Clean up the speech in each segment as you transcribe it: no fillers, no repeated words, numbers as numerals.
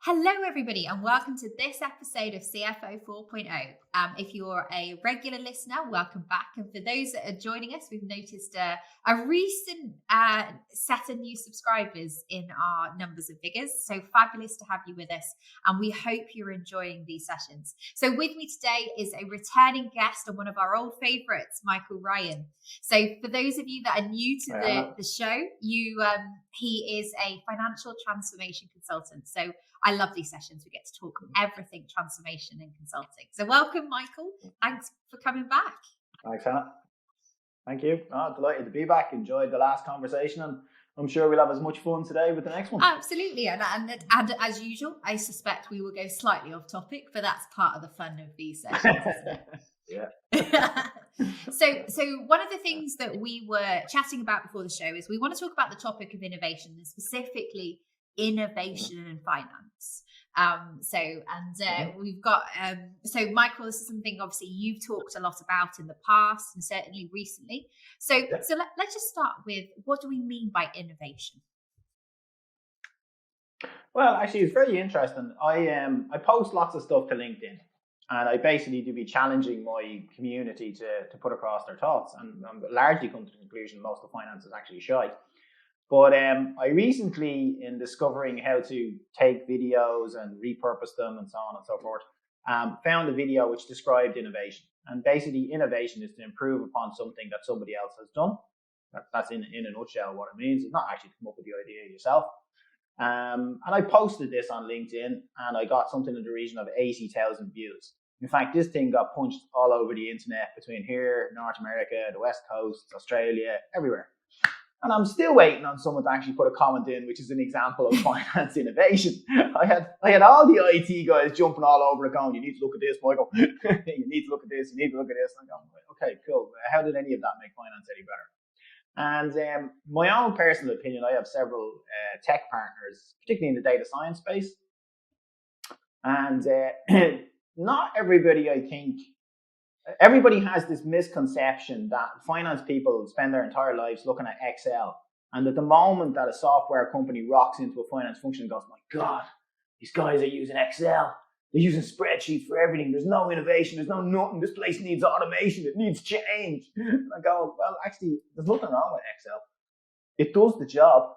Hello, everybody, and welcome to this episode of CFO 4.0. If you're a regular listener, welcome back. And for those that are joining us, we've noticed a recent set of new subscribers in our numbers and figures. So fabulous to have you with us. And we hope you're enjoying these sessions. So with me today is a returning guest and one of our old favorites, Michael Ryan. So for those of you that are new to the show, he is a financial transformation consultant. So I love these sessions. We get to talk everything transformation and consulting. So welcome, Michael. Thanks for coming back. Thanks, Hannah. Thank you. Delighted to be back. Enjoyed the last conversation, and I'm sure we'll have as much fun today with the next one. Absolutely. And as usual, I suspect we will go slightly off topic, but that's part of the fun of these sessions, isn't it? Yeah. So one of the things that we were chatting about before the show is we want to talk about the topic of innovation, and specifically innovation in finance. We've got so Michael, this is something obviously you've talked a lot about in the past and certainly recently. So let's just start with, what do we mean by innovation? Well, actually, it's very interesting. I post lots of stuff to LinkedIn, and I basically do be challenging my community to put across their thoughts, and I'm largely come to the conclusion most of finance is actually shite. But I recently, in discovering how to take videos and repurpose them and so on and so forth, found a video which described innovation. And basically, innovation is to improve upon something that somebody else has done. That's in a nutshell what it means. It's not actually to come up with the idea yourself. And I posted this on LinkedIn, and I got something in the region of 80,000 views. In fact, this thing got punched all over the internet between here, North America, the West Coast, Australia, everywhere. And I'm still waiting on someone to actually put a comment in, which is an example of finance innovation. I had all the IT guys jumping all over it going, you need to look at this, Michael. You need to look at this, you need to look at this. And I'm going, okay, cool. How did any of that make finance any better? And my own personal opinion, I have several tech partners, particularly in the data science space. And not everybody, I think, everybody has this misconception that finance people spend their entire lives looking at Excel, and at the moment that a software company rocks into a finance function and goes, my God, these guys are using Excel. They're using spreadsheets for everything. There's no innovation. There's no nothing. This place needs automation. It needs change. And I go, well, actually, there's nothing wrong with Excel. It does the job.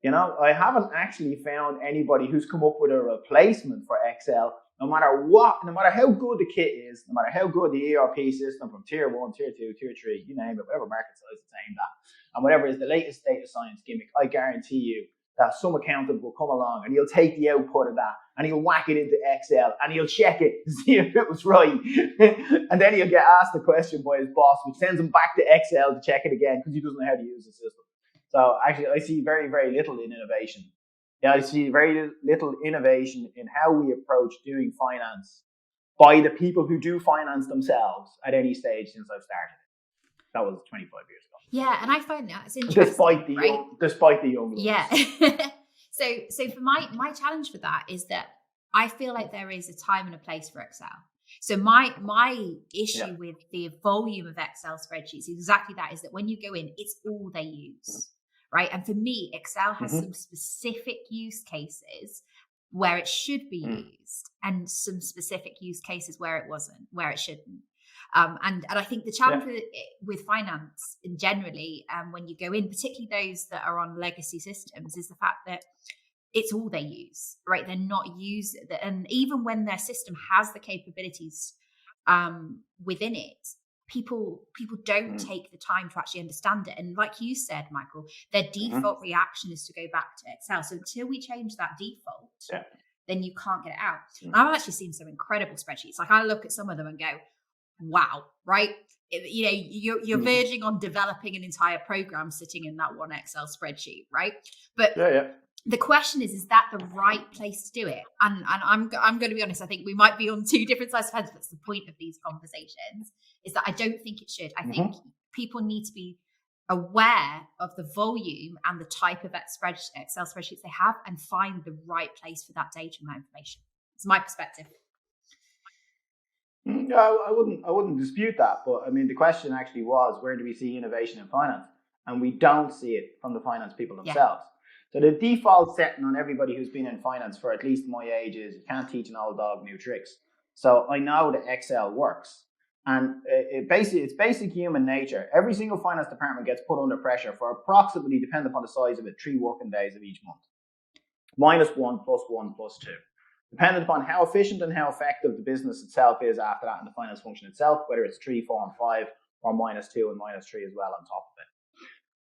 You know, I haven't actually found anybody who's come up with a replacement for Excel. No matter how good the kit is, no matter how good the ERP system from tier 1, tier 2, tier 3, you name it, whatever market size it's aimed at, and whatever is the latest data science gimmick, I guarantee you that some accountant will come along and he'll take the output of that and he'll whack it into Excel and he'll check it to see if it was right. And then he'll get asked the question by his boss, which sends him back to Excel to check it again because he doesn't know how to use the system. So actually, I see very, very little in innovation. Yeah, I see very little innovation in how we approach doing finance by the people who do finance themselves at any stage since I've started. That was 25 years ago. Yeah, and I find that it's interesting. Despite the young ones. Yeah. So for my challenge for that is that I feel like there is a time and a place for Excel. So my issue with the volume of Excel spreadsheets is exactly that, is that when you go in, it's all they use. Right. And for me, Excel has some specific use cases where it should be used, and some specific use cases where it shouldn't. And I think the challenge with finance in generally, when you go in, particularly those that are on legacy systems, is the fact that it's all they use. Right. They're not used. And even when their system has the capabilities within it, people don't take the time to actually understand it. And like you said, Michael, their default reaction is to go back to Excel. So until we change that default, then you can't get it out. I've actually seen some incredible spreadsheets. Like I look at some of them and go, wow, right? You know, you're verging on developing an entire program sitting in that one Excel spreadsheet, right? But the question is that the right place to do it? And I'm going to be honest, I think we might be on two different sides of the fence. That's the point of these conversations, is that I don't think it should. I think people need to be aware of the volume and the type of Excel spreadsheets they have, and find the right place for that data and that information. It's my perspective. No, I wouldn't dispute that. But I mean, the question actually was, where do we see innovation in finance? And we don't see it from the finance people themselves. So the default setting on everybody who's been in finance for at least my age is you can't teach an old dog new tricks. So I know that Excel works. And it's basic human nature. Every single finance department gets put under pressure for approximately, depending upon the size of it, 3 working days of each month. -1, +1, +2. Depending upon how efficient and how effective the business itself is after that and the finance function itself, whether it's 3, 4, and 5, or -2 and -3 as well on top of it.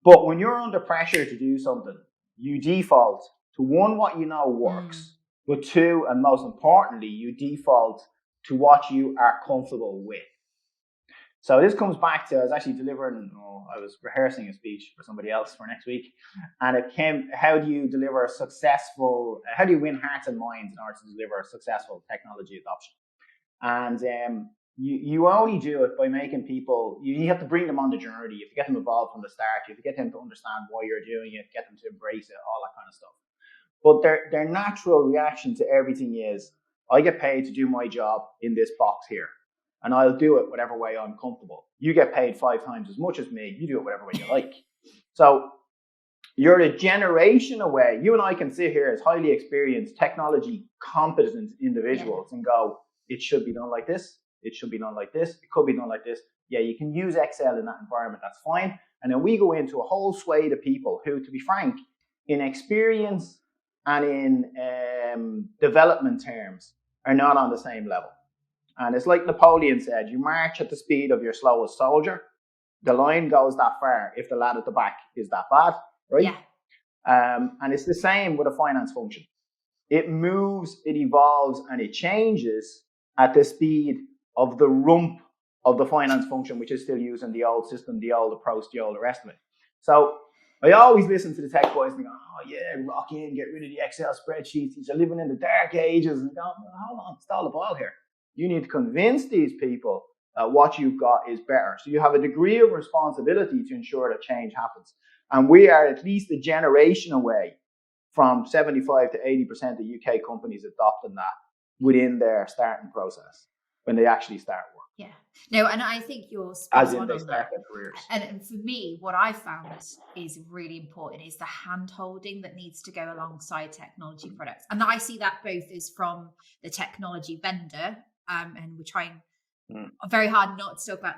But when you're under pressure to do something, you default to 1, what you know works, but 2, and most importantly, you default to what you are comfortable with. So this comes back to, I was actually I was rehearsing a speech for somebody else for next week, and it came, how do you win hearts and minds in order to deliver a successful technology adoption? And you only do it by making people, you have to bring them on the journey, you have to get them involved from the start, you have to get them to understand why you're doing it, get them to embrace it, all that kind of stuff. But their natural reaction to everything is, I get paid to do my job in this box here, and I'll do it whatever way I'm comfortable. You get paid 5 times as much as me, you do it whatever way you like. So you're a generation away. You and I can sit here as highly experienced, technology competent individuals and go, it should be done like this, it should be done like this, it could be done like this. Yeah, you can use Excel in that environment, that's fine. And then we go into a whole swathe of people who, to be frank, in experience and in development terms, are not on the same level. And it's like Napoleon said, you march at the speed of your slowest soldier. The line goes that far if the lad at the back is that bad, right? Yeah. And it's the same with a finance function. It moves, it evolves, and it changes at the speed of the rump of the finance function, which is still using the old system, the old approach, the old rest of it. So I always listen to the tech boys and go, oh yeah, rock in, get rid of the Excel spreadsheets. These are living in the dark ages. And go, hold on, stall the ball here. You need to convince these people that what you've got is better. So you have a degree of responsibility to ensure that change happens. And we are at least a generation away from 75 to 80% of UK companies adopting that within their starting process when they actually start work. Yeah. No, and I think you're spot As in on they on start that. their careers. And for me, what I found is really important is the hand-holding that needs to go alongside technology products. And I see that both as from the technology vendor, and we're trying very hard not to talk about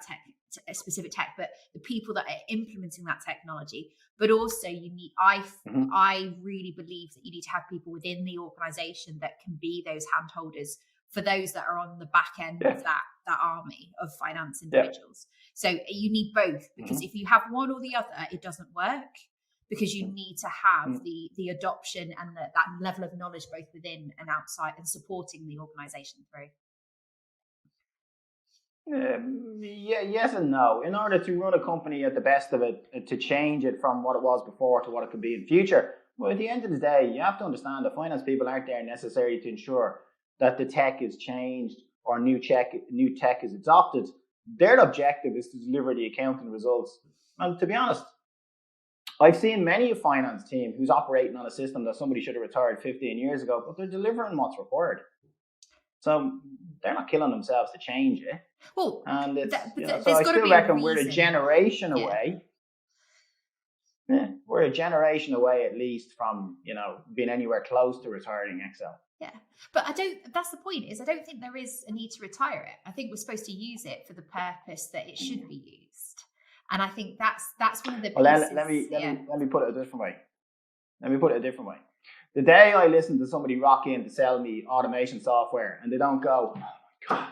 specific tech, but the people that are implementing that technology. But also you need, I really believe that you need to have people within the organization that can be those hand-holders for those that are on the back end of that army of finance individuals. So you need both, because if you have one or the other, it doesn't work, because you need to have the adoption and that level of knowledge both within and outside and supporting the organization through. Yes and no. In order to run a company at the best of it, to change it from what it was before to what it could be in future, well, at the end of the day, you have to understand that finance people aren't there necessarily to ensure that the tech is changed or new tech is adopted. Their objective is to deliver the accounting results. And to be honest, I've seen many a finance team who's operating on a system that somebody should have retired 15 years ago, but they're delivering what's required. So they're not killing themselves to change it. Well, and it's, there's so I got to still be reckon a we're a reason. generation away. Yeah, we're a generation away at least from, being anywhere close to retiring Excel. Yeah, but that's the point, is I don't think there is a need to retire it. I think we're supposed to use it for the purpose that it should be used. And I think that's one of the pieces. Well, let me put it a different way. The day I listen to somebody rock in to sell me automation software and they don't go, oh my God,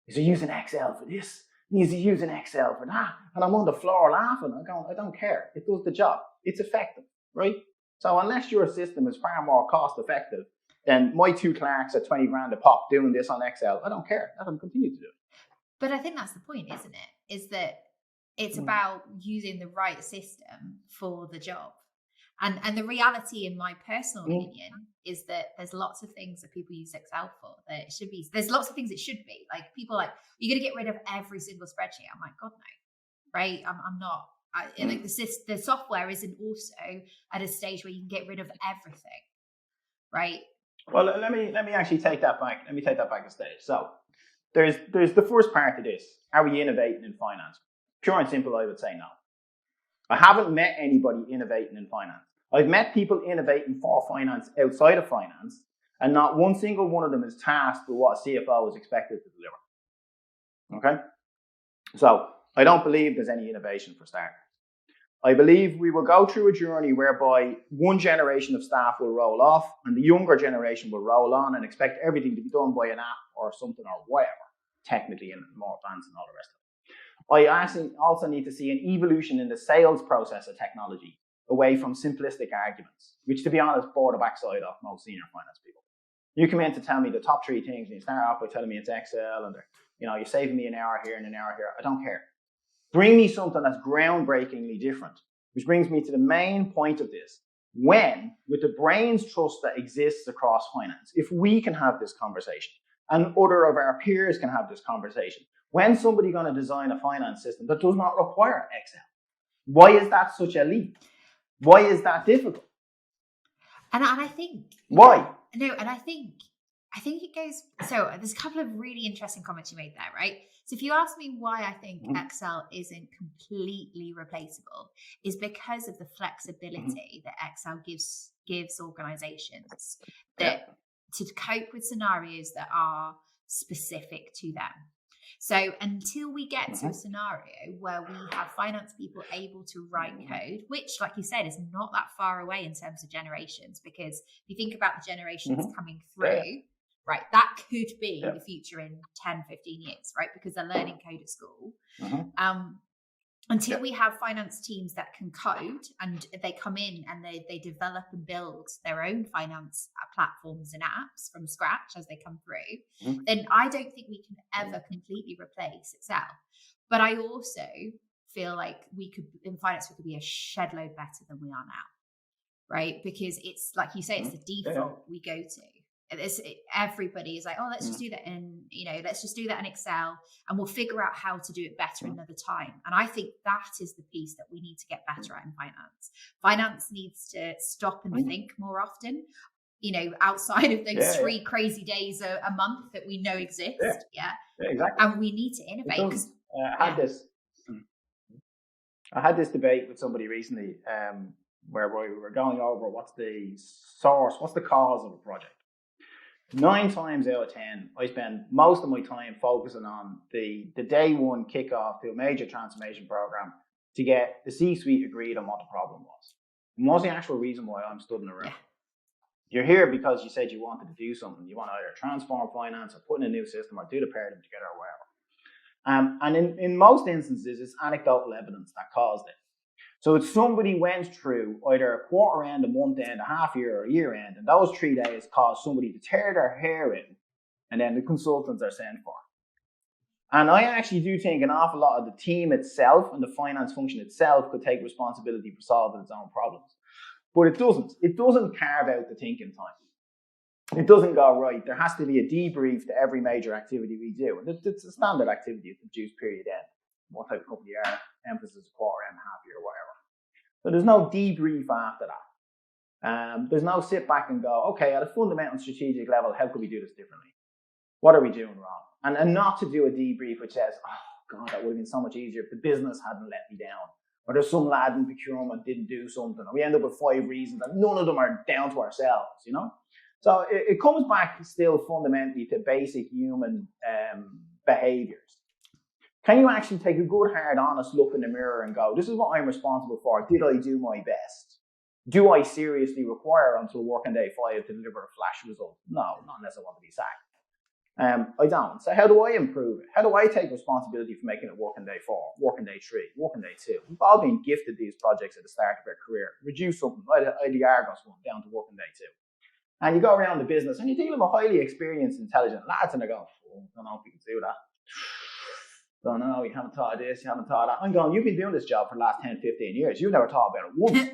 is he using Excel for this? Is he using Excel for that? And I'm on the floor laughing. I don't care. It does the job. It's effective, right? So unless your system is far more cost effective than my 2 clerks at 20 grand a pop doing this on Excel, I don't care. Let them continue to do it. But I think that's the point, isn't it? Is that it's about using the right system for the job. And the reality, in my personal opinion, is that there's lots of things that people use Excel for that it should be. There's lots of things it should be. Like, people like, you're going to get rid of every single spreadsheet. I'm like, God, no, right? I'm not. Like the software isn't also at a stage where you can get rid of everything, right? Well, let me actually take that back. Let me take that back a stage. So there's the first part of this. Are we innovating in finance? Pure and simple, I would say no. I haven't met anybody innovating in finance. I've met people innovating for finance outside of finance, and not one single one of them is tasked with what a CFO is expected to deliver. Okay? So I don't believe there's any innovation for starters. I believe we will go through a journey whereby one generation of staff will roll off and the younger generation will roll on and expect everything to be done by an app or something or whatever, technically and more advanced and all the rest of it. I actually also need to see an evolution in the sales process of technology away from simplistic arguments, which, to be honest, bore the backside off most senior finance people. You come in to tell me the top 3 things and you start off by telling me it's Excel and you're saving me an hour here and an hour here. I don't care. Bring me something that's groundbreakingly different, which brings me to the main point of this. When, with the brains trust that exists across finance, if we can have this conversation and other of our peers can have this conversation, when somebody's going to design a finance system that does not require Excel, why is that such a leap? Why is that difficult? And I think... Why? No, and I think it goes... So there's a couple of really interesting comments you made there, right? So if you ask me why I think Excel isn't completely replaceable, is because of the flexibility that Excel gives organizations that to cope with scenarios that are specific to them. So until we get to a scenario where we have finance people able to write code, which, like you said, is not that far away in terms of generations, because if you think about the generations coming through, right, that could be the future in 10, 15 years, right? Because they're learning code at school. Until we have finance teams that can code and they come in and they develop and build their own finance platforms and apps from scratch as they come through, then I don't think we can ever completely replace Excel. But I also feel like in finance, we could be a shed load better than we are now, right? Because it's, like you say, it's the default we go to. Everybody is like, oh, let's just do that let's just do that in Excel and we'll figure out how to do it better another time. And I think that is the piece that we need to get better at in finance. Finance needs to stop and think more often, outside of those 3 crazy days a month that we know exist. Yeah, exactly. And we need to innovate. I had this debate with somebody recently where we were going over what's the source, what's the cause of a project. 9 times out of 10, I spend most of my time focusing on the day one kickoff to a major transformation program to get the C-suite agreed on what the problem was. And what's the actual reason why I'm stood in the room? You're here because you said you wanted to do something. You want to either transform finance or put in a new system or do the pair of them together or whatever. And in most instances, it's anecdotal evidence that caused it. So if somebody went through either a quarter end, a month end, a half year, or a year end, and those 3 days caused somebody to tear their hair in, and then the consultants are sent for. And I actually do think an awful lot of the team itself and the finance function itself could take responsibility for solving its own problems. But it doesn't. It doesn't carve out the thinking time. It doesn't go, right, there has to be a debrief to every major activity we do. And it's a standard activity at the juice period end. What type of company you are, emphasis, quarter end, half year, whatever. So there's no debrief after that. There's no sit back and go, okay, at a fundamental strategic level, how could we do this differently? What are we doing wrong? And not to do a debrief which says, oh God, that would have been so much easier if the business hadn't let me down. Or there's some lad in procurement didn't do something. Or we end up with 5 reasons and none of them are down to ourselves, So it comes back still fundamentally to basic human behaviors. Can you actually take a good, hard, honest look in the mirror and go, this is what I'm responsible for. Did I do my best? Do I seriously require until working day 5 to deliver a flash result? No, not unless I want to be sacked. I don't. So how do I improve it? How do I take responsibility for making it working day 4, working day 3, working day 2? We've all been gifted these projects at the start of our career. Reduce something, like the Argos one, down to working day 2. And you go around the business and you think of a highly experienced, intelligent lads and they go, I don't know if we can do that. Don't know, you haven't thought of this, you haven't thought of that. I'm going, you've been doing this job for the last 10, 15 years. You've never thought about it once.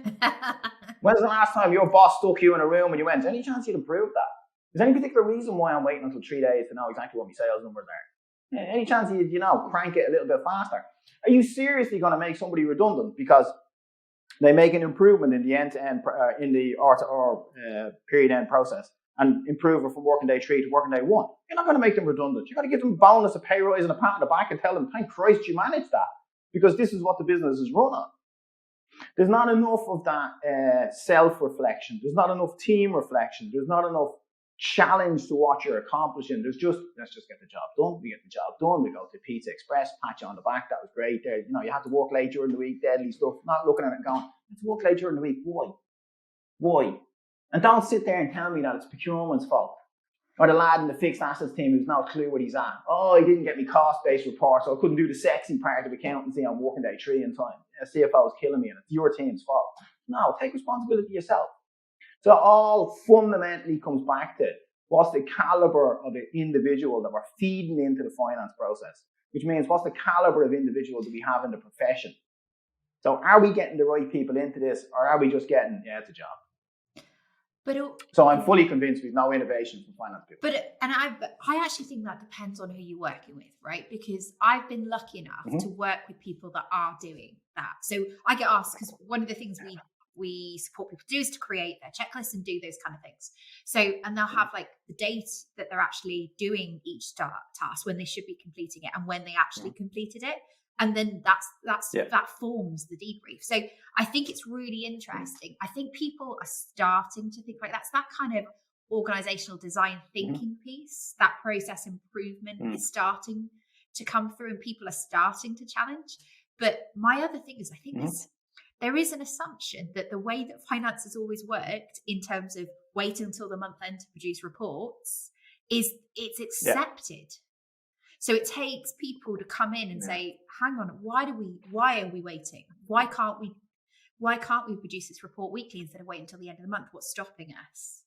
When's the last time your boss stuck you in a room and you went, any chance you'd improve that? Is there any particular reason why I'm waiting until 3 days to know exactly what my sales numbers are? Any chance you crank it a little bit faster? Are you seriously going to make somebody redundant because they make an improvement in the end-to-end, in the R2R period end process and improve it from working day 3 to working day 1? You're not going to make them redundant. You've got to give them a bonus, a pay rise, and a pat on the back and tell them, thank Christ you managed that because this is what the business is run on. there's not enough of that self-reflection. There's not enough team reflection. There's not enough challenge to what you're accomplishing. There's just, let's just get the job done. We get the job done. We go to Pizza Express, pat you on the back. That was great. There, you had to work late during the week, deadly stuff. Not looking at it and going, you have to work late during the week. Why? And don't sit there and tell me that it's procurement's fault. Or the lad in the fixed assets team who's no clue what he's at. Oh, he didn't get me cost-based report, so I couldn't do the sexy part of accountancy on working day 3 in time. The CFO is killing me and it's your team's fault. No, take responsibility yourself. So it all fundamentally comes back to what's the caliber of the individual that we're feeding into the finance process, which means what's the caliber of individual that we have in the profession. So are we getting the right people into this, or are we just getting, it's a job? So I'm fully convinced we've no innovation from finance people. I actually think that depends on who you're working with, right? Because I've been lucky enough to work with people that are doing that. So I get asked, because one of the things we support people to do is to create their checklists and do those kind of things. So, and they'll have like the date that they're actually doing each task, when they should be completing it and when they actually completed it. And then that forms the debrief. So I think it's really interesting. I think people are starting to think like that's that kind of organizational design thinking piece, that process improvement is starting to come through and people are starting to challenge. But my other thing is I think there is an assumption that the way that finance has always worked in terms of waiting until the month end to produce reports is it's accepted. So it takes people to come in and say, hang on, why are we waiting? Why can't we produce this report weekly instead of waiting until the end of the month? What's stopping us?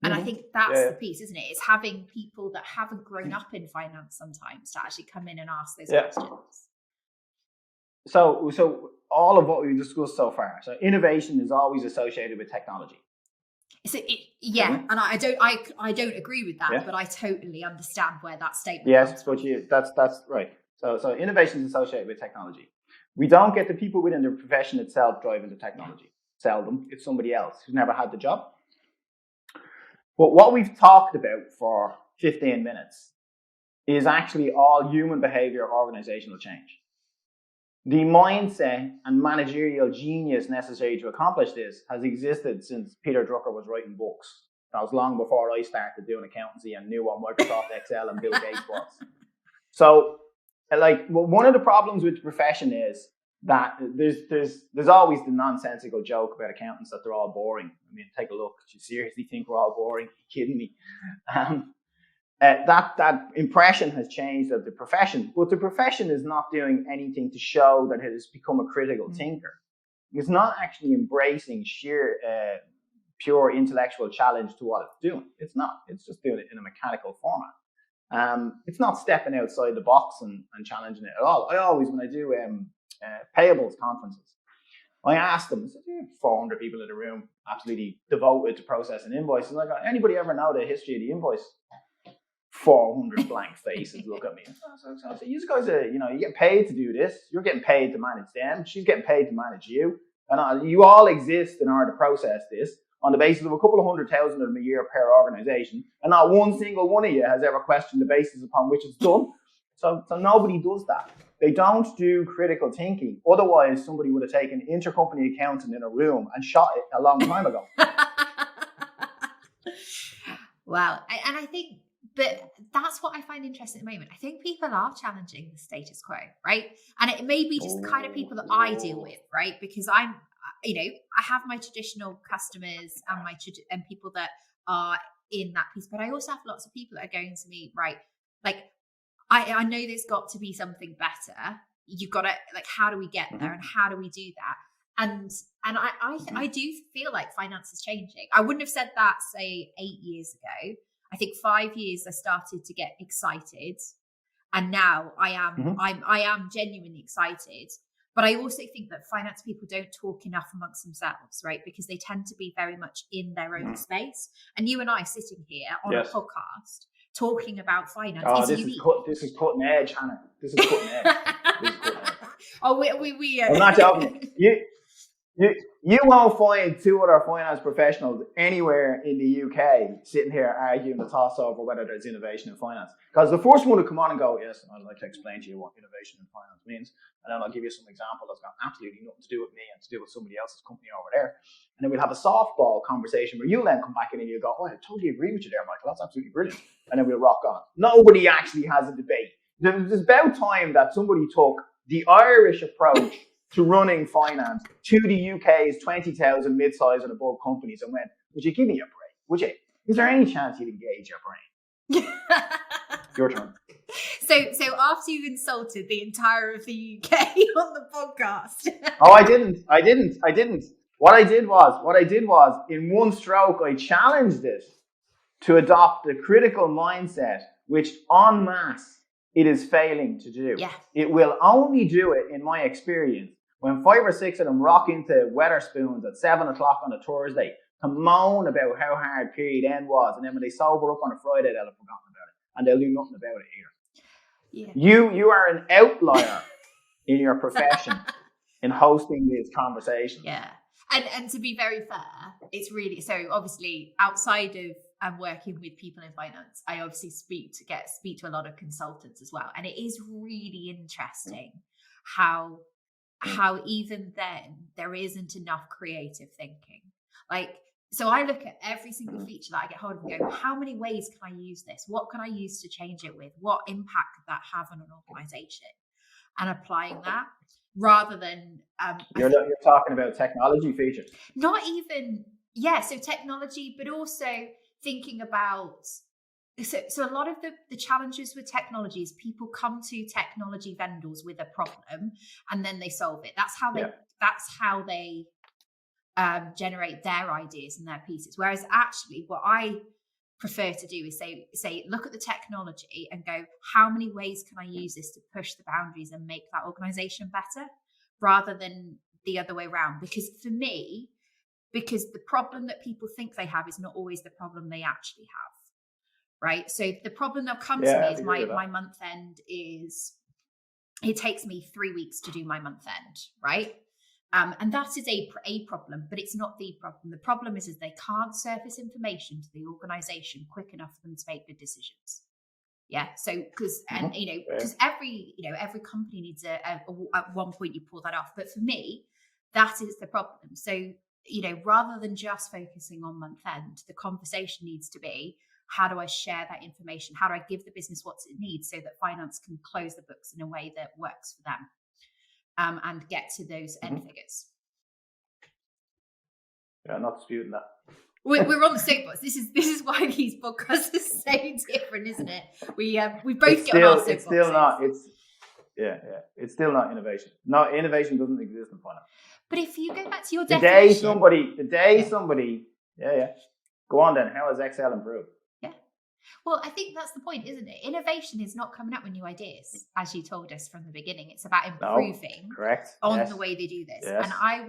And I think that's the piece, isn't it? It's having people that haven't grown up in finance sometimes to actually come in and ask those questions. So all of what we've discussed so far, so innovation is always associated with technology. So and I don't agree with that, but I totally understand where that statement comes from. But that's right. So innovation is associated with technology. We don't get the people within the profession itself driving the technology. Seldom. It's somebody else who's never had the job. But what we've talked about for 15 minutes is actually all human behavior, organizational change. The mindset and managerial genius necessary to accomplish this has existed since Peter Drucker was writing books. That was long before I started doing accountancy and knew what Microsoft Excel and Bill Gates was. So, one of the problems with the profession is that there's always the nonsensical joke about accountants that they're all boring. I mean, take a look. Do you seriously think we're all boring? Are you kidding me? That impression has changed of the profession, but the profession is not doing anything to show that it has become a critical thinker. It's not actually embracing sheer, pure intellectual challenge to what it's doing. It's not. It's just doing it in a mechanical format. It's not stepping outside the box and challenging it at all. I always, when I do payables conferences, I ask them, 400 people in the room, absolutely devoted to processing invoices. And I go, anybody ever know the history of the invoice? 400 blank faces look at me. So you guys are, you get paid to do this. You're getting paid to manage them. She's getting paid to manage you. And you all exist in order to process this on the basis of a couple of 100,000 of them a year per organization. And not one single one of you has ever questioned the basis upon which it's done. So nobody does that. They don't do critical thinking. Otherwise, somebody would have taken intercompany accounting in a room and shot it a long time ago. Wow. And I think, but that's what I find interesting at the moment. I think people are challenging the status quo, right? And it may be just the kind of people that I deal with, right? Because I have my traditional customers and people that are in that piece, but I also have lots of people that are going to me, right? Like, I know there's got to be something better. You've got to, like, how do we get there and how do we do that? And I do feel like finance is changing. I wouldn't have said that, say, 8 years ago. I think 5 years I started to get excited, and now I am genuinely excited. But I also think that finance people don't talk enough amongst themselves, right? Because they tend to be very much in their own space. And you and I sitting here on a podcast talking about finance is unique. This is cutting edge, Hannah. This is cutting edge. Oh, we I'm not joking. You won't find two other finance professionals anywhere in the UK sitting here arguing the toss over whether there's innovation in finance. Because the first one to come on and go, yes, I'd like to explain to you what innovation in finance means. And then I'll give you some example that's got absolutely nothing to do with me and to do with somebody else's company over there. And then we'll have a softball conversation where you'll then come back in and you'll go, oh, I totally agree with you there, Michael. That's absolutely brilliant. And then we'll rock on. Nobody actually has a debate. There's about time that somebody took the Irish approach to running finance to the UK's 20,000 mid-sized and above companies and went, would you give me a break? Would you? Is there any chance you'd engage your brain? Your turn. So after you've insulted the entire of the UK on the podcast. Oh, I didn't. What I did was in one stroke, I challenged it to adopt the critical mindset, which en masse it is failing to do. Yeah. It will only do it, in my experience, when 5 or 6 of them rock into Wetherspoons at 7 o'clock on a Thursday to moan about how hard period end was, and then when they sober up on a Friday, they'll have forgotten about it, and they'll do nothing about it either. Yeah. You are an outlier in your profession in hosting these conversations. Yeah. And to be very fair, it's really, so obviously outside of working with people in finance, I obviously speak to a lot of consultants as well. And it is really interesting how even then there isn't enough creative thinking. Like, so I look at every single feature that I get hold of and go, how many ways can I use this? What can I use to change it with? What impact could that have on an organization? And applying that rather than... You're talking about technology features. Not even, so technology, but also thinking about... So a lot of the challenges with technology is people come to technology vendors with a problem and then they solve it. That's how they generate their ideas and their pieces. Whereas actually what I prefer to do is say, look at the technology and go, how many ways can I use this to push the boundaries and make that organization better, rather than the other way around? Because for me, the problem that people think they have is not always the problem they actually have. Right. So the problem they'll come to me is my month end is, it takes me 3 weeks to do my month end. Right. And that is a problem, but it's not the problem. The problem is they can't surface information to the organization quick enough for them to make good decisions. Yeah. So because every company needs at one point you pull that off. But for me, that is the problem. So, rather than just focusing on month end, the conversation needs to be, how do I share that information? How do I give the business what it needs so that finance can close the books in a way that works for them, and get to those end figures? Yeah, I'm not disputing that. We're on the soapbox. This is why these podcasts are so different, isn't it? We both get on our soapboxes. It's still not. It's still not innovation. No, innovation doesn't exist in finance. But if you go back to your definition, somebody, go on then. How has Excel improved? Well, I think that's the point, isn't it? Innovation is not coming up with new ideas, as you told us from the beginning. It's about improving on the way they do this. Yes. And I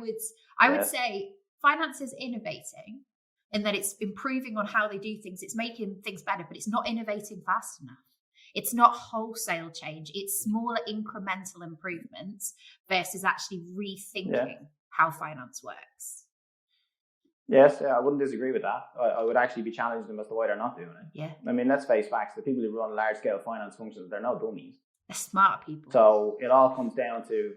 would say finance is innovating in that it's improving on how they do things. It's making things better, but it's not innovating fast enough. It's not wholesale change. It's smaller incremental improvements versus actually rethinking how finance works. Yes, I wouldn't disagree with that. I would actually be challenging them as to why they're not doing it. Yeah. I mean, let's face facts. The people who run large-scale finance functions, they're no dummies. They're smart people. So it all comes down to,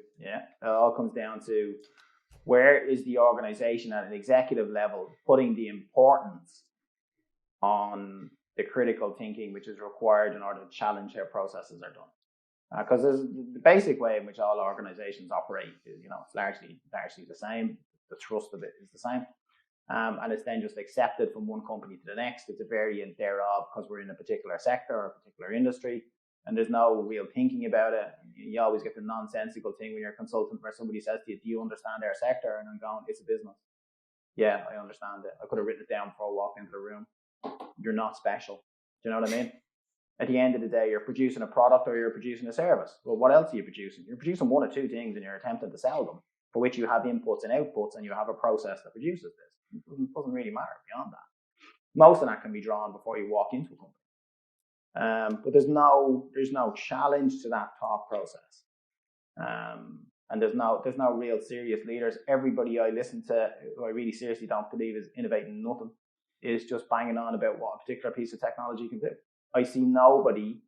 where is the organization at an executive level putting the importance on the critical thinking which is required in order to challenge how processes are done. Because the basic way in which all organizations operate is, it's largely the same. The thrust of it is the same. And it's then just accepted from one company to the next. It's a variant thereof because we're in a particular sector or a particular industry, and there's no real thinking about it. You always get the nonsensical thing when you're a consultant where somebody says to you, do you understand our sector? And I'm going, it's a business. Yeah, I understand it. I could have written it down before I walked into the room. You're not special. Do you know what I mean? At the end of the day, you're producing a product or you're producing a service. Well, what else are you producing? You're producing one or two things and you're attempting to sell them, for which you have inputs and outputs, and you have a process that produces this. It doesn't really matter beyond that. Most of that can be drawn before you walk into a company. But there's no challenge to that thought process. And there's no real serious leaders. Everybody I listen to, who I really seriously don't believe is innovating nothing, is just banging on about what a particular piece of technology can do. I see nobody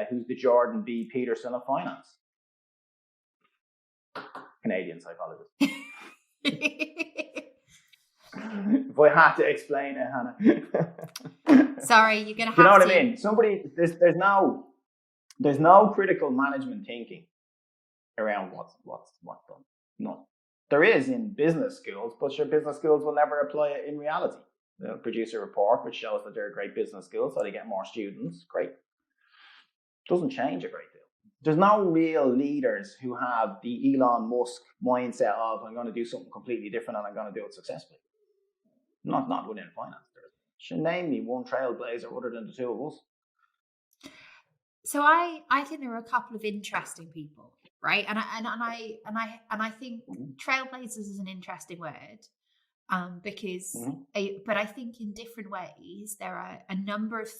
who's the Jordan B. Peterson of finance. Canadian psychologist. If I had to explain it, Hannah. Sorry, you're gonna have to. You know what I mean? There's no critical management thinking around what's done. None. There is in business schools, but your business schools will never apply it in reality. They'll produce a report which shows that they're a great business school, so they get more students. Great. Doesn't change a great deal. There's no real leaders who have the Elon Musk mindset of, I'm going to do something completely different and I'm going to do it successfully. Not within finance. Should name me one trailblazer other than the two of us. So I think there are a couple of interesting people, right? And I think trailblazers is an interesting word, because but I think in different ways there are a number of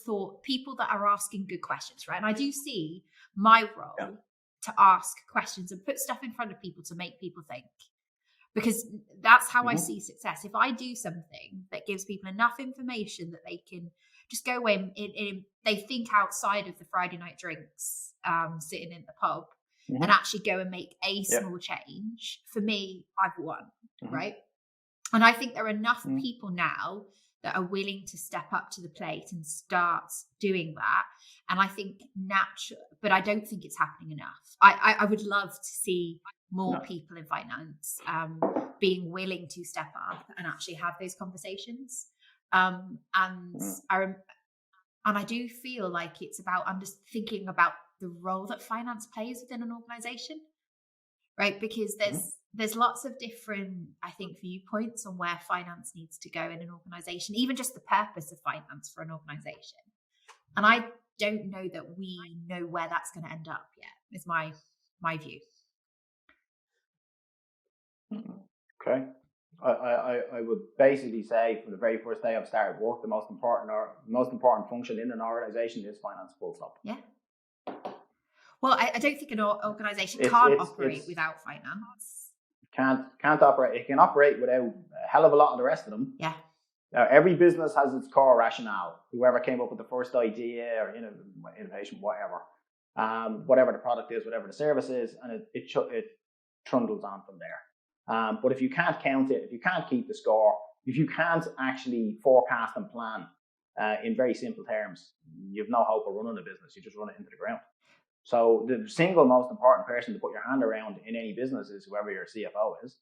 people that are asking good questions, right? And I do see my role to ask questions and put stuff in front of people to make people think. Because that's how I see success. If I do something that gives people enough information that they can just go in they think outside of the Friday night drinks, sitting in the pub, and actually go and make a small change, for me, I've won, right? And I think there are enough people now that are willing to step up to the plate and start doing that. And I think but I don't think it's happening enough. I would love to see more people in finance being willing to step up and actually have those conversations. And I do feel like it's about thinking about the role that finance plays within an organization, right? Because there's lots of different, I think, viewpoints on where finance needs to go in an organization, even just the purpose of finance for an organization. And I don't know that we know where that's going to end up yet, is my view. Okay. I would basically say from the very first day I've started work, the most important function in an organization is finance, full stop. Yeah. Well, I don't think an organization can't operate without finance. Can't operate. It can operate without a hell of a lot of the rest of them. Yeah. Now, every business has its core rationale. Whoever came up with the first idea or innovation, whatever the product is, whatever the service is, and it trundles on from there. But if you can't count it, if you can't keep the score, if you can't actually forecast and plan in very simple terms, you have no hope of running a business. You just run it into the ground. So the single most important person to put your hand around in any business is whoever your CFO is.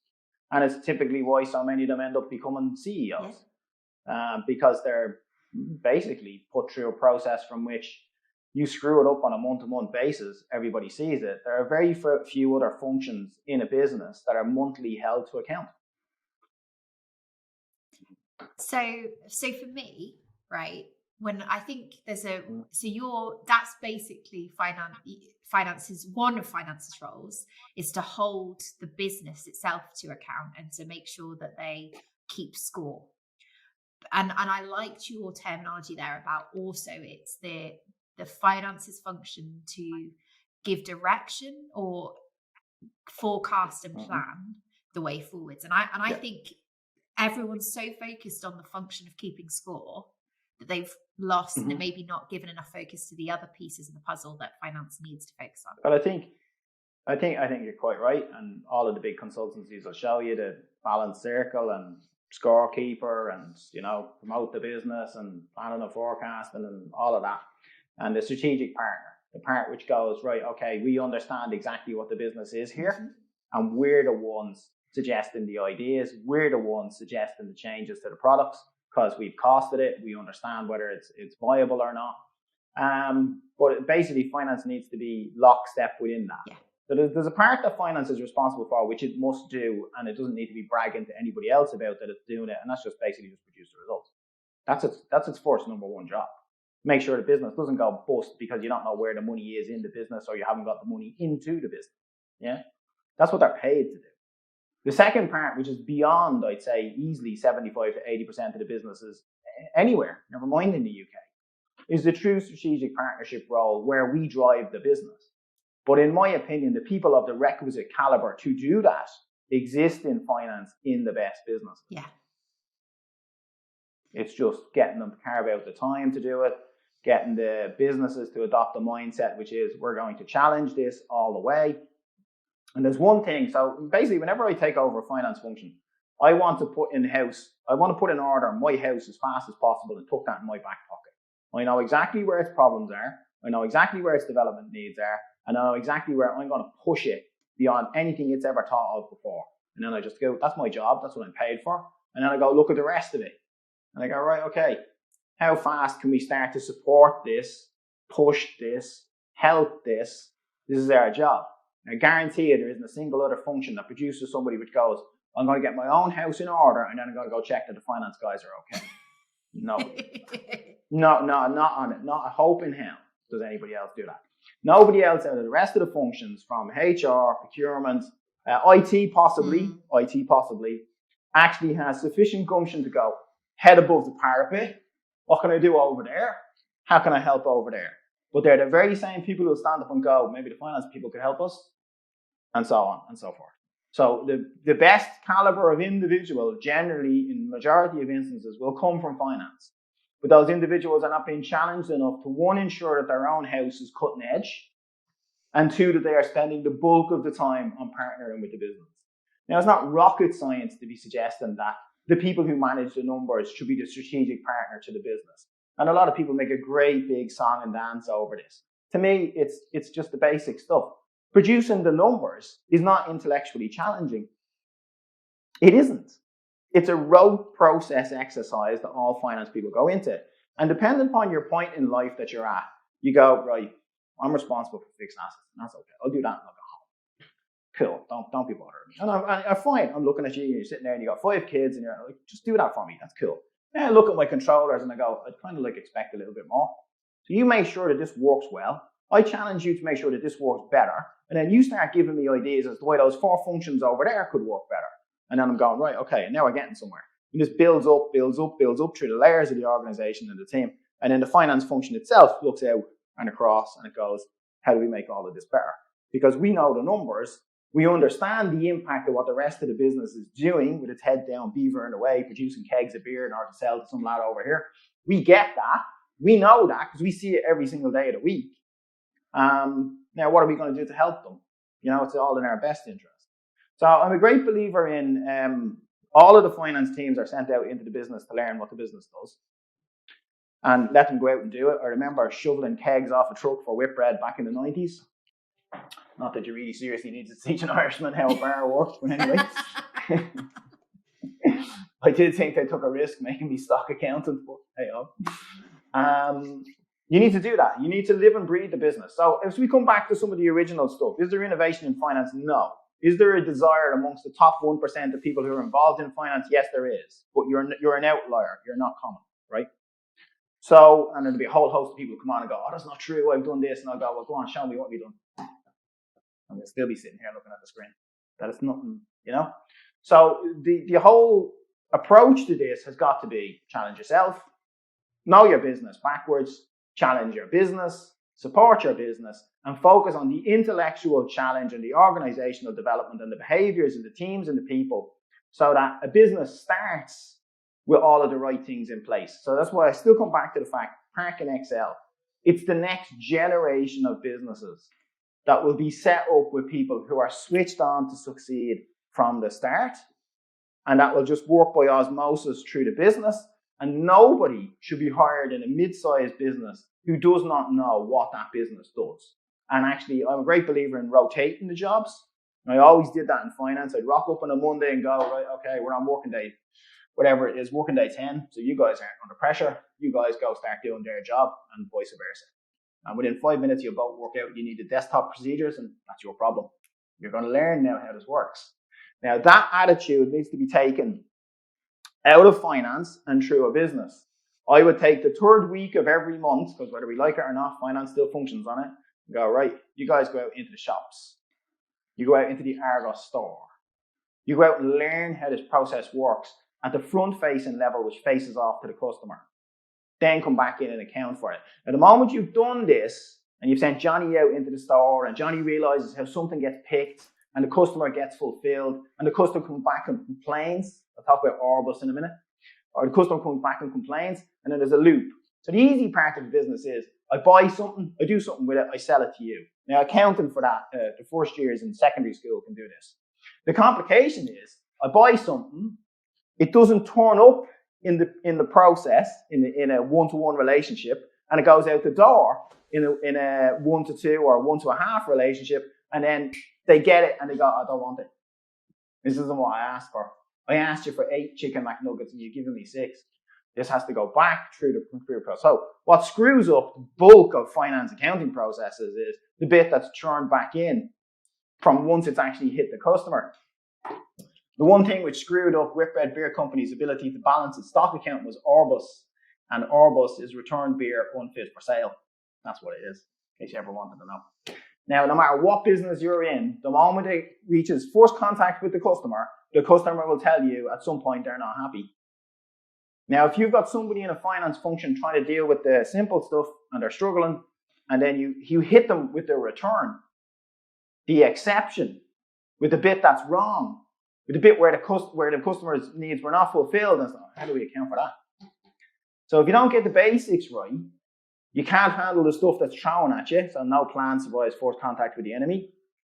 And it's typically why so many of them end up becoming CEOs, because they're basically put through a process from which you screw it up on a month-to-month basis, everybody sees it. There are very few other functions in a business that are monthly held to account. So for me, right, when I think that's basically finance's one of finance's roles is to hold the business itself to account and to make sure that they keep score. And I liked your terminology there about also it's the finance's function to give direction or forecast and plan the way forwards. And I think everyone's so focused on the function of keeping score that they've lost and maybe not given enough focus to the other pieces of the puzzle that finance needs to focus on. But I think you're quite right, and all of the big consultancies will show you the balance circle and scorekeeper and promote the business and planning and forecasting and all of that. And the strategic partner, the part which goes, right, okay, we understand exactly what the business is here, and we're the ones suggesting the ideas, we're the ones suggesting the changes to the products because we've costed it, we understand whether it's viable or not. But basically, finance needs to be lockstep within that. Yeah. So there's a part that finance is responsible for, which it must do, and it doesn't need to be bragging to anybody else about that it's doing it, and that's just basically just produce the results. That's its first number one job. Make sure the business doesn't go bust because you don't know where the money is in the business or you haven't got the money into the business. Yeah, that's what they're paid to do. The second part, which is beyond, I'd say, easily 75 to 80% of the businesses anywhere, never mind in the UK, is the true strategic partnership role where we drive the business. But in my opinion, the people of the requisite caliber to do that exist in finance in the best businesses. Yeah. It's just getting them to carve out the time to do it, getting the businesses to adopt the mindset, which is we're going to challenge this all the way. And there's one thing, so basically whenever I take over a finance function, I want to put in order my house as fast as possible and tuck that in my back pocket. I know exactly where its problems are. I know exactly where its development needs are. And I know exactly where I'm going to push it beyond anything it's ever thought of before. And then I just go, that's my job. That's what I'm paid for. And then I go, look at the rest of it. And I go, right, okay, how fast can we start to support this, push this, help this? This is our job. And I guarantee you there isn't a single other function that produces somebody which goes, I'm going to get my own house in order and then I'm going to go check that the finance guys are okay. No. Not on it. Not a hope in hell does anybody else do that. Nobody else out of the rest of the functions from HR, procurement, IT possibly, actually has sufficient gumption to go head above the parapet. What can I do over there? How can I help over there? But they're the very same people who stand up and go, maybe the finance people could help us, and so on and so forth. So the best caliber of individual generally in the majority of instances will come from finance. But those individuals are not being challenged enough to, one, ensure that their own house is cutting edge, and two, that they are spending the bulk of the time on partnering with the business. Now, it's not rocket science to be suggesting that the people who manage the numbers should be the strategic partner to the business. And a lot of people make a great big song and dance over this. To me, it's just the basic stuff. Producing the numbers is not intellectually challenging. It isn't. It's a rote process exercise that all finance people go into. And depending upon your point in life that you're at, you go, right, I'm responsible for fixed assets. And that's okay. I'll do that and I'll go home. Cool. Don't be bothering me. And I'm fine. I'm looking at you, you're sitting there and you got 5 kids and you're like, just do that for me. That's cool. And I look at my controllers and I go, I'd kind of like expect a little bit more. So you make sure that this works well. I challenge you to make sure that this works better. And then you start giving me ideas as to why those 4 functions over there could work better. And then I'm going, right, okay, now we're getting somewhere. And this builds up through the layers of the organization and the team. And then the finance function itself looks out and across and it goes, how do we make all of this better? Because we know the numbers. We understand the impact of what the rest of the business is doing with its head down, beavering away, producing kegs of beer in order to sell to some lad over here. We get that. We know that because we see it every single day of the week. Now, what are we going to do to help them? You know, it's all in our best interest. So I'm a great believer in all of the finance teams are sent out into the business to learn what the business does and let them go out and do it. I remember shoveling kegs off a truck for whitbread back in the 90s. Not that you really seriously need to teach an Irishman how a bar works, but anyway. I did think they took a risk making me stock accountant, but hey, you need to do that. You need to live and breathe the business. So if we come back to some of the original stuff, is there innovation in finance? No. Is there a desire amongst the top 1% of people who are involved in finance? Yes, there is. But you're an outlier. You're not common, right? So, and there'll be a whole host of people who come on and go, oh, that's not true. I've done this. And I'll go, well, go on, show me what you've done. I'm going to still be sitting here looking at the screen. That is nothing, you know? So the whole approach to this has got to be challenge yourself, know your business backwards, challenge your business, support your business, and focus on the intellectual challenge and the organizational development and the behaviors and the teams and the people so that a business starts with all of the right things in place. So that's why I still come back to the fact, Park and Excel, it's the next generation of businesses that will be set up with people who are switched on to succeed from the start. And that will just work by osmosis through the business. And nobody should be hired in a mid-sized business who does not know what that business does. And actually, I'm a great believer in rotating the jobs. And I always did that in finance. I'd rock up on a Monday and go, right, okay, we're on working day, whatever it is, working day 10. So you guys aren't under pressure. You guys go start doing their job and vice versa. And within 5 minutes, you'll both work out you need the desktop procedures, and that's your problem. You're going to learn now how this works. Now, that attitude needs to be taken out of finance and through a business. I would take the 3rd week of every month, because whether we like it or not, finance still functions on it, and go, right, you guys go out into the shops. You go out into the Argos store. You go out and learn how this process works at the front-facing level, which faces off to the customer. Then come back in and account for it. At the moment you've done this and you've sent Johnny out into the store, and Johnny realizes how something gets picked, and the customer gets fulfilled, and the customer comes back and complains. I'll talk about Orbus in a minute. Or the customer comes back and complains, and then there's a loop. So the easy part of the business is I buy something, I do something with it, I sell it to you. Now, accounting for that, the first years in secondary school can do this. The complication is I buy something, it doesn't turn up in the process in a one-to-one relationship, and it goes out the door in a 1-to-2 or 1-to-1.5 relationship, and then they get it and they go, I don't want it. This isn't what I asked for. I asked you for 8 chicken McNuggets and you've given me 6. This has to go back through the process. So what screws up the bulk of finance accounting processes is the bit that's churned back in from once it's actually hit the customer. The one thing which screwed up Whitbread Beer Company's ability to balance its stock account was Orbus. And Orbus is returned beer unfit for sale. That's what it is, in case you ever wanted to know. Now, no matter what business you're in, the moment it reaches first contact with the customer will tell you at some point they're not happy. Now, if you've got somebody in a finance function trying to deal with the simple stuff and they're struggling, and then you hit them with the return, the exception, with the bit that's wrong, with the bit where the customer's needs were not fulfilled, and so how do we account for that? So if you don't get the basics right, you can't handle the stuff that's thrown at you, so no plan survives first contact with the enemy,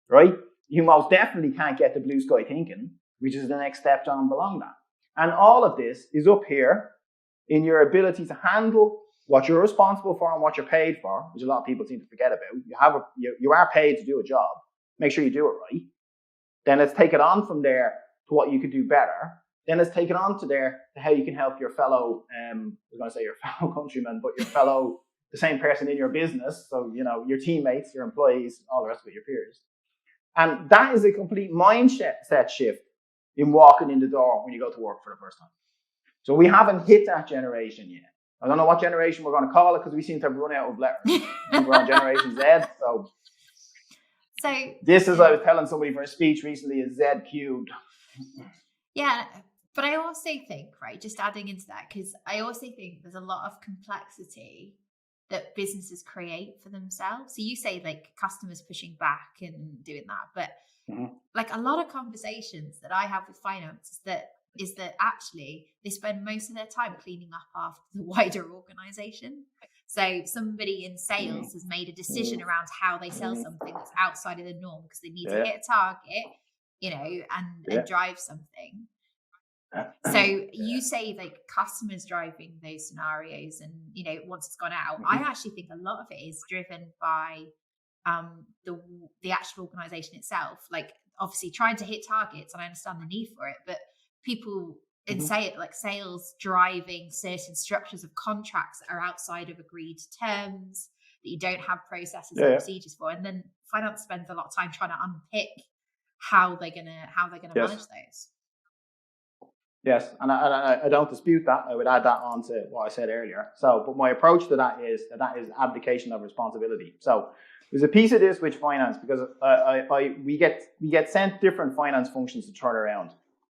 right? You most definitely can't get the blue sky thinking, which is the next step down below that. And all of this is up here in your ability to handle what you're responsible for and what you're paid for, which a lot of people seem to forget about. You are paid to do a job. Make sure you do it right. Then let's take it on from there to what you could do better. Then let's take it on to there to how you can help your fellow, I was going to say your fellow countrymen, but the same person in your business. So, your teammates, your employees, all the rest of it, your peers. And that is a complete mindset shift in walking in the door when you go to work for the first time. So we haven't hit that generation yet. I don't know what generation we're going to call it because we seem to have run out of letters. We're on Generation Z. So this is, I was telling somebody for a speech recently, is Z cubed. Yeah, but I also think, right, just adding into that, because I also think there's a lot of complexity that businesses create for themselves. So you say like customers pushing back and doing that, but like a lot of conversations that I have with finance is that actually they spend most of their time cleaning up after the wider organization. So somebody in sales has made a decision around how they sell something that's outside of the norm because they need to hit a target, and drive something. So you say like customers driving those scenarios and, once it's gone out, I actually think a lot of it is driven by the actual organization itself. Like obviously trying to hit targets, and I understand the need for it, but people in sales driving certain structures of contracts that are outside of agreed terms that you don't have processes and procedures for. And then finance spends a lot of time trying to unpick how they're gonna manage those. Yes, and I don't dispute that. I would add that on to what I said earlier. So, but my approach to that is abdication of responsibility. So there's a piece of this which finance, because we get sent different finance functions to turn around.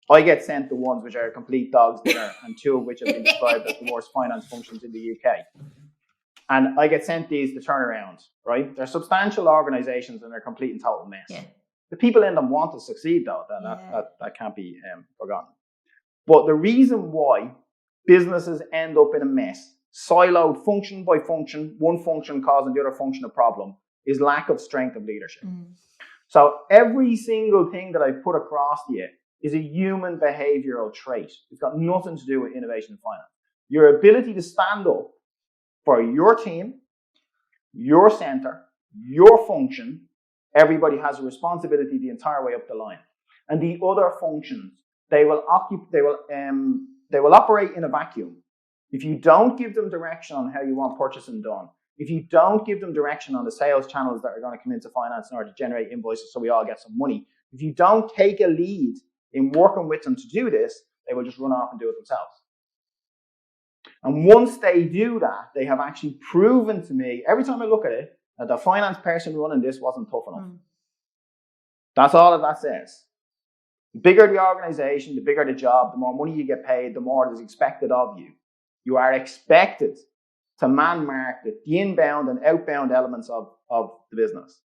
I get sent the ones which are a complete dog's dinner, and 2 of which have been described as the worst finance functions in the UK. And I get sent these to turn around, right? They're substantial organizations and they're complete and total mess. Yeah. The people in them want to succeed, though. That can't be forgotten. But the reason why businesses end up in a mess, siloed function by function, one function causing the other function a problem, is lack of strength of leadership. So every single thing that I put across to you is a human behavioral trait. It's got nothing to do with innovation in finance. Your ability to stand up for your team, your center, your function, everybody has a responsibility the entire way up the line. And the other functions, they will operate in a vacuum. If you don't give them direction on how you want purchasing done, if you don't give them direction on the sales channels that are going to come into finance in order to generate invoices so we all get some money, if you don't take a lead in working with them to do this, they will just run off and do it themselves. And once they do that, they have actually proven to me, every time I look at it, that the finance person running this wasn't tough enough. That's all that says. The bigger the organization, the bigger the job, the more money you get paid, the more is expected of you. You are expected to man market the inbound and outbound elements of the business.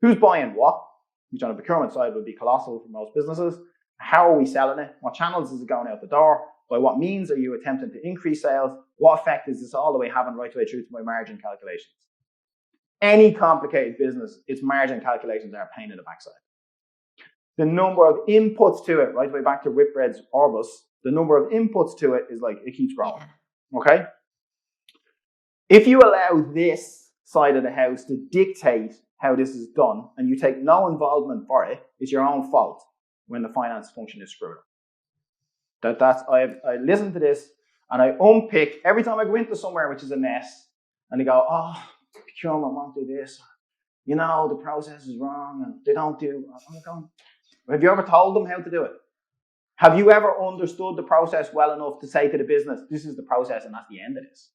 Who's buying what, which on the procurement side would be colossal for most businesses. How are we selling it? What channels is it going out the door? By what means are you attempting to increase sales? What effect is this all the way having right the way through to my margin calculations? Any complicated business, its margin calculations are a pain in the backside. The number of inputs to it, right the way back to Whitbread's Orbus, the number of inputs to it is like, it keeps growing. Yeah. Okay? If you allow this side of the house to dictate how this is done, and you take no involvement for it, it's your own fault when the finance function is screwed up. I listen to this and I unpick every time I go into somewhere which is a mess, and they go, oh, procurement won't do this. You know, the process is wrong and they don't do. I'm going, have you ever told them how to do it? Have you ever understood the process well enough to say to the business, this is the process and that's the end of this?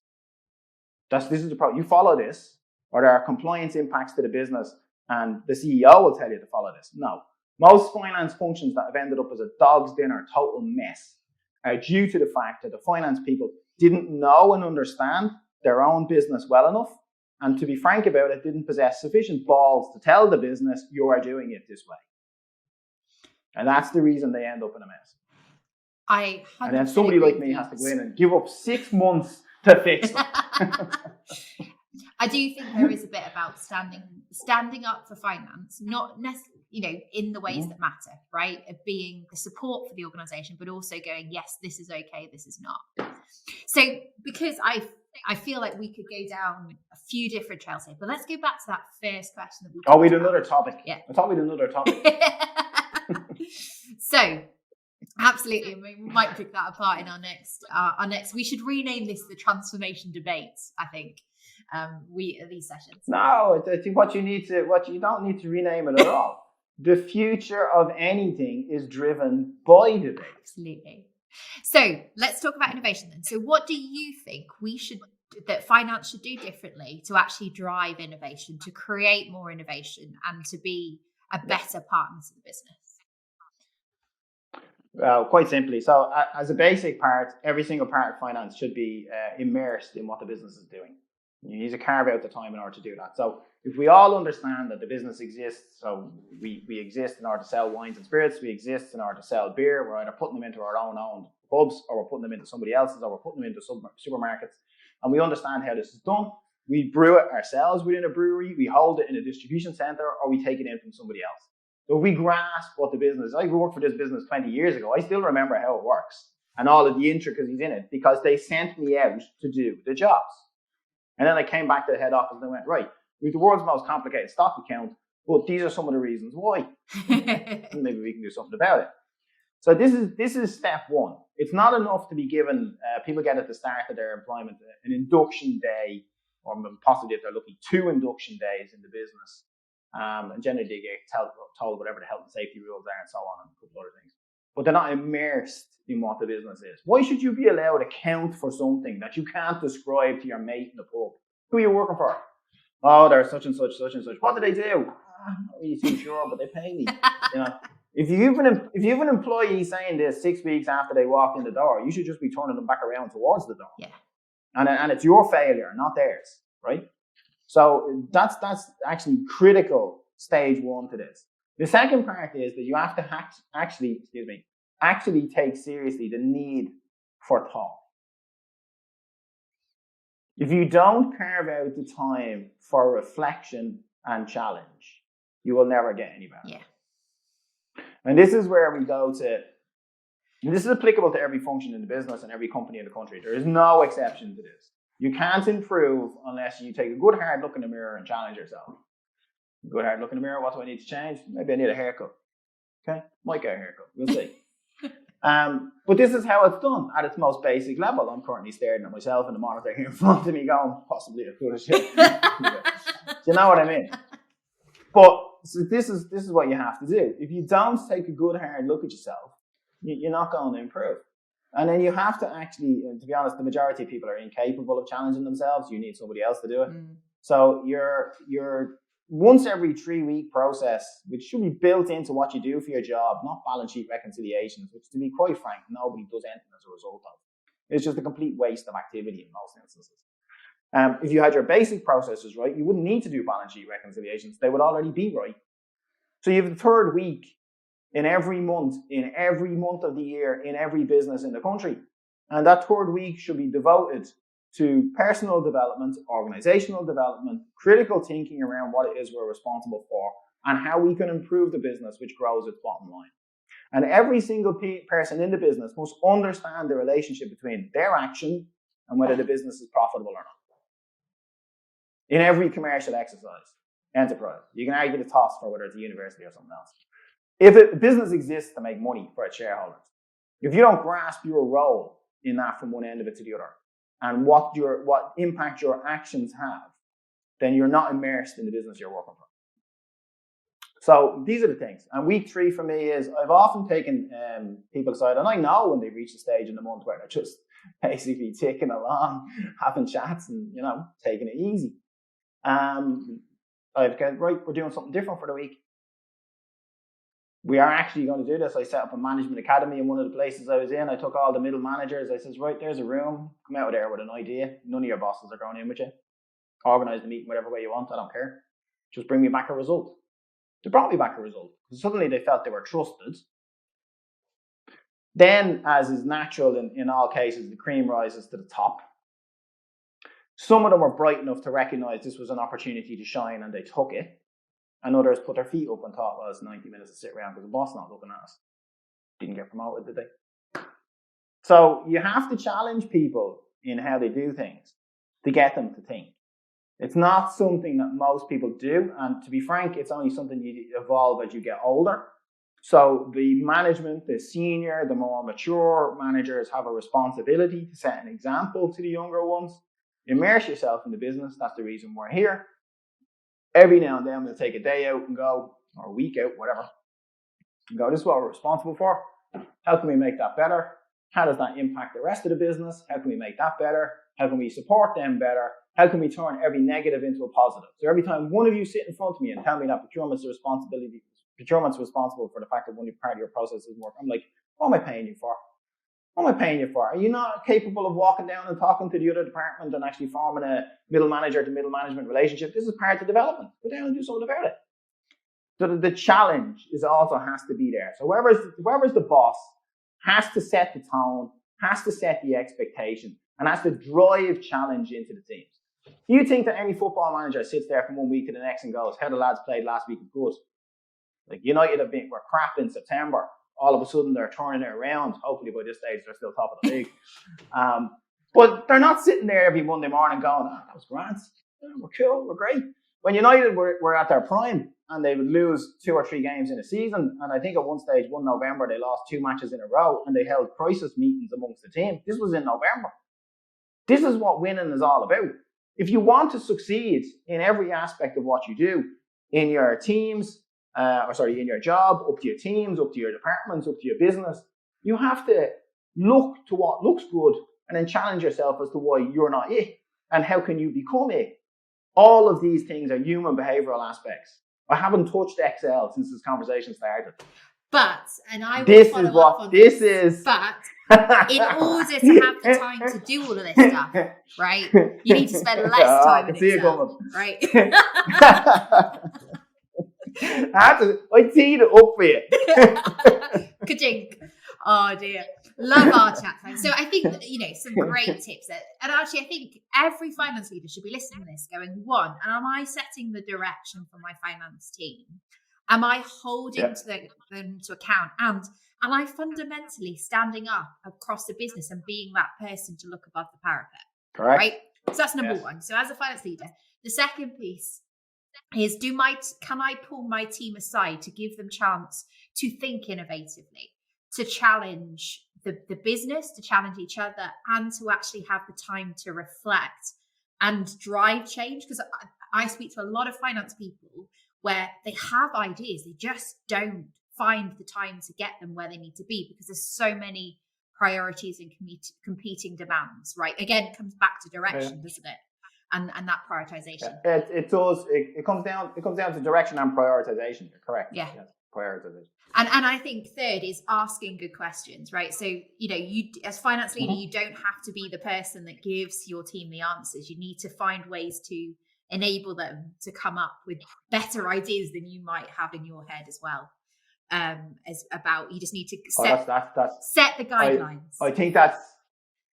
This is the process. You follow this, or there are compliance impacts to the business, and the CEO will tell you to follow this. No. Most finance functions that have ended up as a dog's dinner, total mess, are due to the fact that the finance people didn't know and understand their own business well enough, and to be frank about it, didn't possess sufficient balls to tell the business, you are doing it this way. And that's the reason they end up in a mess. And then somebody like me has to go in and give up 6 months to fix it. I do think there is a bit about standing up for finance, not necessarily, in the ways that matter, right? Of being the support for the organization, but also going, yes, this is okay, this is not. So, because I feel like we could go down a few different trails here, but let's go back to that first question that we did another topic. Yeah. I thought we did another topic. So, absolutely, we might pick that apart in our next. We should rename this the transformation debates. I think these sessions. No, I think what you don't need to rename it at all. The future of anything is driven by debate. Absolutely. So let's talk about innovation then. So what do you think that finance should do differently to actually drive innovation, to create more innovation, and to be a better partner to the business? Well, quite simply. So as a basic part, every single part of finance should be immersed in what the business is doing. You need to carve out the time in order to do that. So if we all understand that the business exists, so we exist in order to sell wines and spirits, we exist in order to sell beer, we're either putting them into our own pubs, or we're putting them into somebody else's, or we're putting them into supermarkets, and we understand how this is done. We brew it ourselves within a brewery, we hold it in a distribution center, or we take it in from somebody else. So if we grasp what the business is, I worked for this business 20 years ago, I still remember how it works and all of the intricacies in it, because they sent me out to do the jobs. And then I came back to the head office and I went, right, we have the world's most complicated stock account, but these are some of the reasons why. Maybe we can do something about it. So this is step one. It's not enough to be given, people get at the start of their employment an induction day, or possibly if they're lucky, 2 induction days in the business. And generally they get told whatever the health and safety rules are and so on, and a couple other things. But they're not immersed in what the business is. Why should you be allowed to count for something that you can't describe to your mate in the pub? Who are you working for? Oh, they're such and such, such and such. What do they do? I'm not really too sure, but they pay me. If you have an employee saying this 6 weeks after they walk in the door, you should just be turning them back around towards the door. Yeah. And it's your failure, not theirs, right? So that's actually critical stage one to this. The second part is that you have to actually take seriously the need for thought. If you don't carve out the time for reflection and challenge, you will never get any better. Yeah. And this is where we go to, and this is applicable to every function in the business and every company in the country. There is no exception to this. You can't improve unless you take a good hard look in the mirror and challenge yourself. Good hard look in the mirror, what do I need to change? Maybe I need a haircut. Okay, might get a haircut, we'll see. But this is how it's done at its most basic level. I'm currently staring at myself in the monitor here in front of me going, possibly a foolish shit. Do you know what I mean? But so this is what you have to do. If you don't take a good hard look at yourself, you're not going to improve. And then you have to actually, to be honest, the majority of people are incapable of challenging themselves. You need somebody else to do it. So you're once every 3-week process, which should be built into what you do for your job, not balance sheet reconciliations, which, to be quite frank, nobody does anything as a result of. It's just a complete waste of activity in most instances. If you had your basic processes right, you wouldn't need to do balance sheet reconciliations. They would already be right. So you have the third week in every month of the year, in every business in the country. And that third week should be devoted to personal development, organizational development, critical thinking around what it is we're responsible for, and how we can improve the business, which grows its bottom line. And every single person in the business must understand the relationship between their action and whether the business is profitable or not. In every commercial enterprise, you can argue the toss for whether it's a university or something else. If a business exists to make money for its shareholders, if you don't grasp your role in that from one end of it to the other, and what impact your actions have, then you're not immersed in the business you're working for. So these are the things. And week 3 for me is I've often taken people aside, and I know when they reach the stage in the month where they're just basically ticking along, having chats and, taking it easy. I've got, right, we're doing something different for the week. We are actually going to do this. I set up a management academy in one of the places I was in. I took all the middle managers. I says, right, there's a room. Come out of there with an idea. None of your bosses are going in with you. Organise the meeting whatever way you want. I don't care. Just bring me back a result. They brought me back a result. Suddenly they felt they were trusted. Then, as is natural in all cases, the cream rises to the top. Some of them were bright enough to recognise this was an opportunity to shine and they took it. And others put their feet up and thought, well, it's 90 minutes to sit around because the boss not looking at us. Didn't get promoted, did they? So you have to challenge people in how they do things to get them to think. It's not something that most people do. And to be frank, it's only something you evolve as you get older. So the management, the senior, the more mature managers have a responsibility to set an example to the younger ones. Immerse yourself in the business. That's the reason we're here. Every now and then we'll take a day out and go, or a week out, whatever. And go, this is what we're responsible for. How can we make that better? How does that impact the rest of the business? How can we make that better? How can we support them better? How can we turn every negative into a positive? So every time one of you sit in front of me and tell me that procurement's responsible for the fact that one part of your process isn't working, I'm like, what am I paying you for? What am I paying you for? Are you not capable of walking down and talking to the other department and actually forming a middle manager to middle management relationship? This is part of development. Go down and do something about it. So the challenge also has to be there. So whoever's the boss has to set the tone, has to set the expectation, and has to drive challenge into the teams. Do you think that any football manager sits there from one week to the next and goes, how the lads played last week is good? Like United were crap in September. All of a sudden they're turning it around. Hopefully by this stage they're still top of the league. But they're not sitting there every Monday morning going, that was grand. Yeah, we're cool, we're great. When United were at their prime and they would lose 2 or 3 games in a season, and I think at one stage, 1 November, they lost 2 matches in a row and they held crisis meetings amongst the team. This was in November. This is what winning is all about. If you want to succeed in every aspect of what you do, in your teams, in your job, up to your teams, up to your departments, up to your business, you have to look to what looks good and then challenge yourself as to why you're not it and how can you become it. All of these things are human behavioral aspects. I haven't touched Excel since this conversation started. But in order to have the time to do all of this stuff, right, you need to spend less time in Excel, right? I teed it up for you. Ka-chink. Oh dear. Love our chat time. So I think, some great tips there. And actually, I think every finance leader should be listening to this going, one, am I setting the direction for my finance team? Am I holding them to account? And am I fundamentally standing up across the business and being that person to look above the parapet? Correct. Right? So that's number one. So as a finance leader, the second piece is can I pull my team aside to give them chance to think innovatively, to challenge the business, to challenge each other, and to actually have the time to reflect and drive change? Because I speak to a lot of finance people where they have ideas, they just don't find the time to get them where they need to be because there's so many priorities and competing demands, right? Again, it comes back to direction, doesn't it? And that prioritization. It does. It comes down to direction and prioritization. You're correct. Yeah. Yes. prior to this. And I think third is asking good questions, right? So, you as finance leader, you don't have to be the person that gives your team the answers. You need to find ways to enable them to come up with better ideas than you might have in your head as well. You just need to set the guidelines. I think that's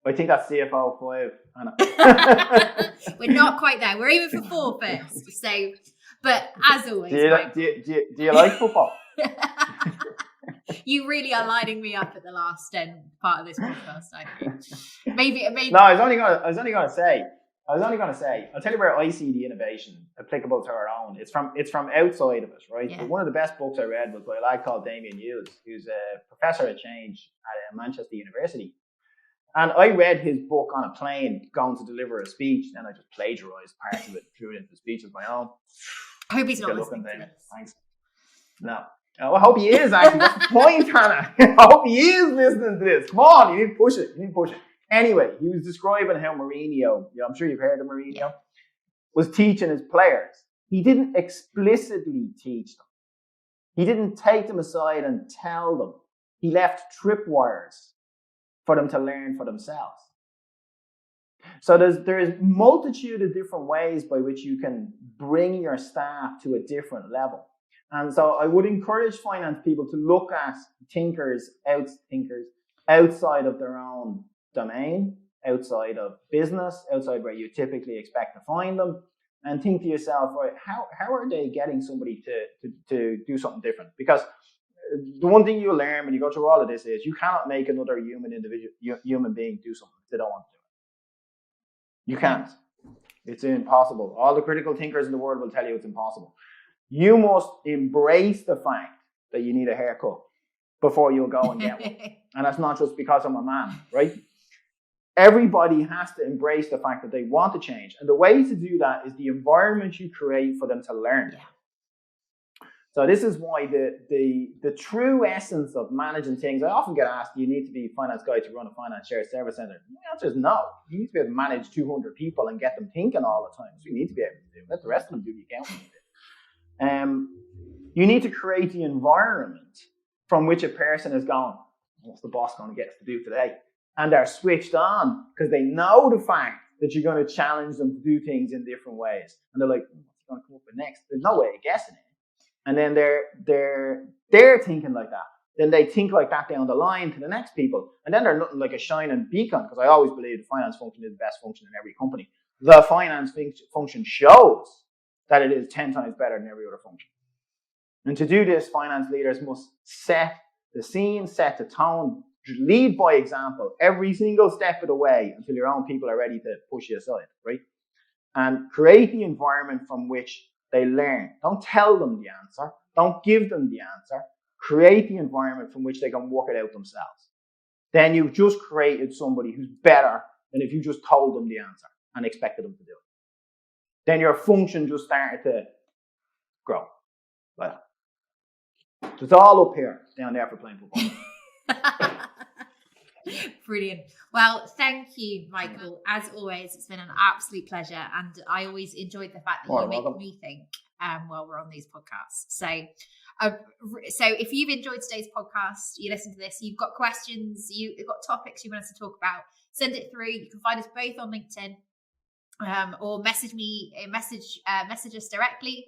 CFO 4.0, Anna. We're not quite there. We're aiming for 4 first. So, but as always, do you like football? You really are lining me up at the last part of this podcast, aren't you? Maybe. No, I was only going to say. I'll tell you where I see the innovation applicable to our own. It's from outside of it, right? Yeah. But one of the best books I read was by a lad called Damien Hughes, who's a professor of change at Manchester University. And I read his book on a plane going to deliver a speech, and I just plagiarized parts of it, threw it into the speech of my own. I hope he's not listening to this. Thanks. No. I hope he is, actually. That's the point, Hannah. I hope he is listening to this. Come on, you need to push it. Anyway, he was describing how Mourinho, I'm sure you've heard of Mourinho, was teaching his players. He didn't explicitly teach them. He didn't take them aside and tell them. He left tripwires for them to learn for themselves. So there's multitude of different ways by which you can bring your staff to a different level. And so I would encourage finance people to look at thinkers outside of their own domain, outside of business, outside where you typically expect to find them, and think to yourself, right, how are they getting somebody to do something different? Because the one thing you learn when you go through all of this is you cannot make another human being do something if they don't want to do it. You can't. It's impossible. All the critical thinkers in the world will tell you it's impossible. You must embrace the fact that you need a haircut before you'll go and get one. And that's not just because I'm a man, right? Everybody has to embrace the fact that they want to change. And the way to do that is the environment you create for them to learn. Yeah. So this is why the true essence of managing things, I often get asked, do you need to be a finance guy to run a finance shared service center? The answer is no. You need to be able to manage 200 people and get them thinking all the time. So you need to be able to do it. Let the rest of them do the accounting. You need to create the environment from which a person is going, what's the boss going to get us to do today? And they're switched on because they know the fact that you're going to challenge them to do things in different ways. And they're like, what's he going to come up with next? There's no way of guessing it. And then they're thinking like that. Then they think like that down the line to the next people. And then they're nothing like a shining beacon, because I always believe the finance function is the best function in every company. The finance function shows that it is 10 times better than every other function. And to do this, finance leaders must set the scene, set the tone, lead by example every single step of the way until your own people are ready to push you aside, right? And create the environment from which they learn. Don't tell them the answer. Don't give them the answer. Create the environment from which they can work it out themselves. Then you've just created somebody who's better than if you just told them the answer and expected them to do it. Then your function just started to grow. Well, it's all up here, down there for playing football. Brilliant. Well, thank you, Michael. As always, it's been an absolute pleasure, and I always enjoyed the fact that you make me think while we're on these podcasts. So if you've enjoyed today's podcast, you listen to this, you've got questions, you've got topics you want us to talk about, send it through. You can find us both on LinkedIn, or message us directly.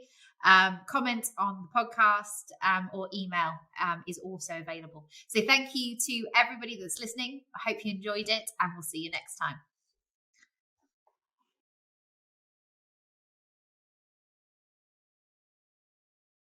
Comment on the podcast, or email is also available. So thank you to everybody that's listening. I hope you enjoyed it, and we'll see you next time.